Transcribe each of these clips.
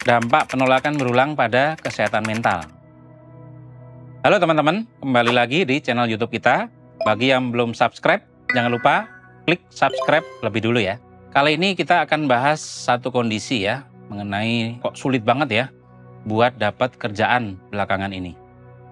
dampak penolakan berulang pada kesehatan mental. Halo teman-teman, kembali lagi di channel YouTube kita. Bagi yang belum subscribe, jangan lupa klik subscribe lebih dulu ya. Kali ini kita akan bahas satu kondisi ya, mengenai kok sulit banget ya buat dapat kerjaan belakangan ini.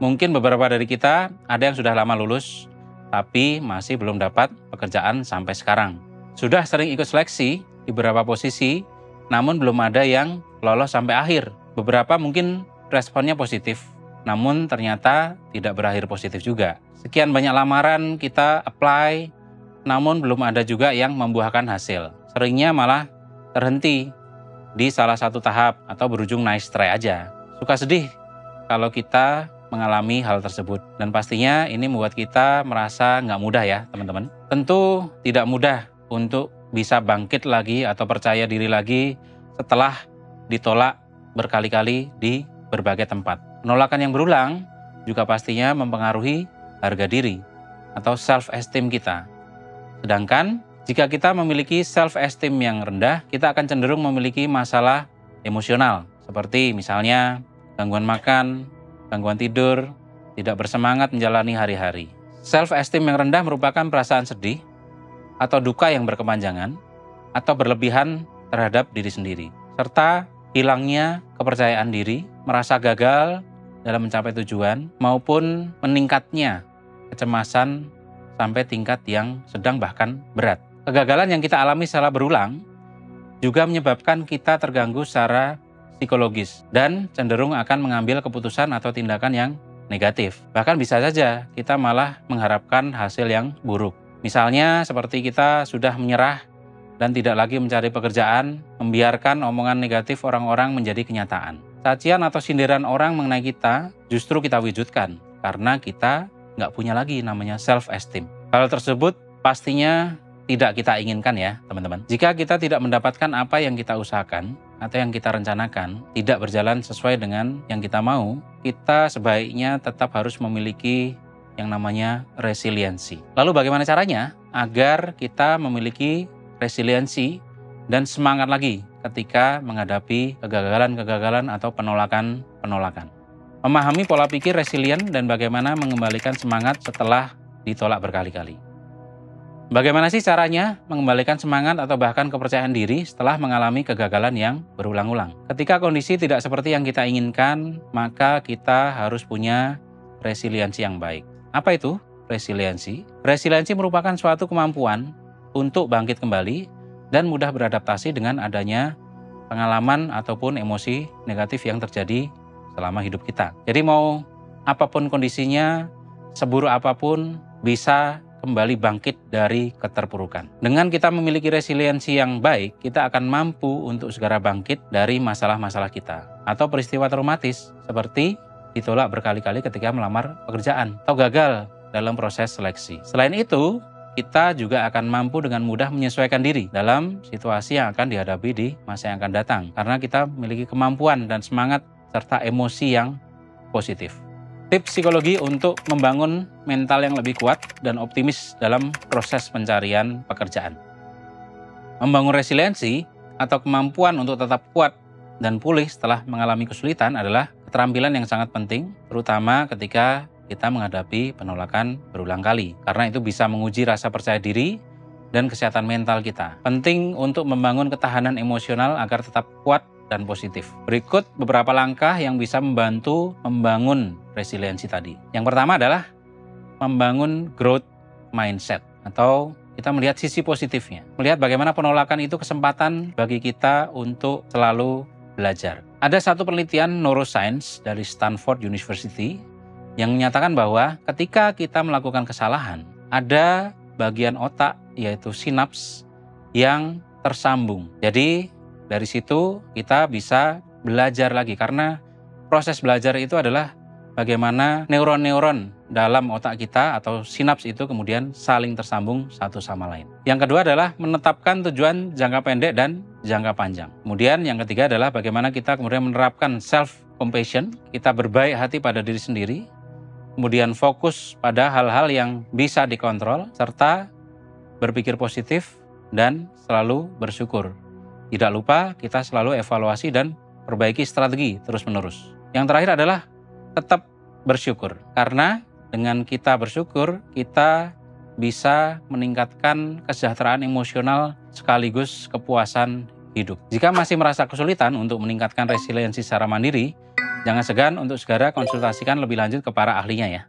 Mungkin beberapa dari kita ada yang sudah lama lulus, tapi masih belum dapat pekerjaan sampai sekarang. Sudah sering ikut seleksi di beberapa posisi, namun belum ada yang lolos sampai akhir. Beberapa mungkin responnya positif, namun ternyata tidak berakhir positif juga. Sekian banyak lamaran kita apply, namun belum ada juga yang membuahkan hasil. Seringnya malah terhenti di salah satu tahap atau berujung nice try aja. Suka sedih kalau kita mengalami hal tersebut. Dan pastinya ini membuat kita merasa nggak mudah ya teman-teman. Tentu tidak mudah untuk bisa bangkit lagi atau percaya diri lagi setelah ditolak berkali-kali di berbagai tempat. Penolakan yang berulang juga pastinya mempengaruhi harga diri atau self-esteem kita. Sedangkan jika kita memiliki self-esteem yang rendah, kita akan cenderung memiliki masalah emosional. Seperti misalnya gangguan makan, gangguan tidur, tidak bersemangat menjalani hari-hari. Self-esteem yang rendah merupakan perasaan sedih atau duka yang berkepanjangan atau berlebihan terhadap diri sendiri, serta hilangnya kepercayaan diri, merasa gagal dalam mencapai tujuan, maupun meningkatnya kecemasan sampai tingkat yang sedang bahkan berat. Kegagalan yang kita alami secara berulang juga menyebabkan kita terganggu secara psikologis dan cenderung akan mengambil keputusan atau tindakan yang negatif. Bahkan bisa saja kita malah mengharapkan hasil yang buruk. Misalnya seperti kita sudah menyerah dan tidak lagi mencari pekerjaan, membiarkan omongan negatif orang-orang menjadi kenyataan. Cacian atau sindiran orang mengenai kita justru kita wujudkan karena kita nggak punya lagi namanya self-esteem. Hal tersebut pastinya tidak kita inginkan ya teman-teman. Jika kita tidak mendapatkan apa yang kita usahakan atau yang kita rencanakan, tidak berjalan sesuai dengan yang kita mau, kita sebaiknya tetap harus memiliki yang namanya resiliensi. Lalu bagaimana caranya agar kita memiliki resiliensi dan semangat lagi ketika menghadapi kegagalan-kegagalan atau penolakan-penolakan? Memahami pola pikir resilient dan bagaimana mengembalikan semangat setelah ditolak berkali-kali. Bagaimana sih caranya mengembalikan semangat atau bahkan kepercayaan diri setelah mengalami kegagalan yang berulang-ulang? Ketika kondisi tidak seperti yang kita inginkan, maka kita harus punya resiliensi yang baik. Apa itu resiliensi? Resiliensi merupakan suatu kemampuan untuk bangkit kembali dan mudah beradaptasi dengan adanya pengalaman ataupun emosi negatif yang terjadi selama hidup kita. Jadi mau apapun kondisinya, seburuk apapun, bisa kembali bangkit dari keterpurukan. Dengan kita memiliki resiliensi yang baik, kita akan mampu untuk segera bangkit dari masalah-masalah kita atau peristiwa traumatis seperti ditolak berkali-kali ketika melamar pekerjaan atau gagal dalam proses seleksi. Selain itu, kita juga akan mampu dengan mudah menyesuaikan diri dalam situasi yang akan dihadapi di masa yang akan datang karena kita memiliki kemampuan dan semangat serta emosi yang positif. Tips psikologi untuk membangun mental yang lebih kuat dan optimis dalam proses pencarian pekerjaan. Membangun resiliensi atau kemampuan untuk tetap kuat dan pulih setelah mengalami kesulitan adalah keterampilan yang sangat penting, terutama ketika kita menghadapi penolakan berulang kali. Karena itu bisa menguji rasa percaya diri dan kesehatan mental kita. Penting untuk membangun ketahanan emosional agar tetap kuat dan positif. Berikut beberapa langkah yang bisa membantu membangun resiliensi tadi. Yang pertama adalah membangun growth mindset atau kita melihat sisi positifnya. Melihat bagaimana penolakan itu kesempatan bagi kita untuk selalu belajar. Ada satu penelitian neuroscience dari Stanford University yang menyatakan bahwa ketika kita melakukan kesalahan, ada bagian otak yaitu sinaps yang tersambung. Jadi dari situ kita bisa belajar lagi karena proses belajar itu adalah bagaimana neuron-neuron dalam otak kita atau sinaps itu kemudian saling tersambung satu sama lain. Yang kedua adalah menetapkan tujuan jangka pendek dan jangka panjang. Kemudian yang ketiga adalah bagaimana kita kemudian menerapkan self-compassion, kita berbaik hati pada diri sendiri, kemudian fokus pada hal-hal yang bisa dikontrol, serta berpikir positif dan selalu bersyukur. Tidak lupa kita selalu evaluasi dan perbaiki strategi terus-menerus. Yang terakhir adalah tetap bersyukur. Karena dengan kita bersyukur, kita bisa meningkatkan kesejahteraan emosional sekaligus kepuasan hidup. Jika masih merasa kesulitan untuk meningkatkan resiliensi secara mandiri, jangan segan untuk segera konsultasikan lebih lanjut ke para ahlinya ya.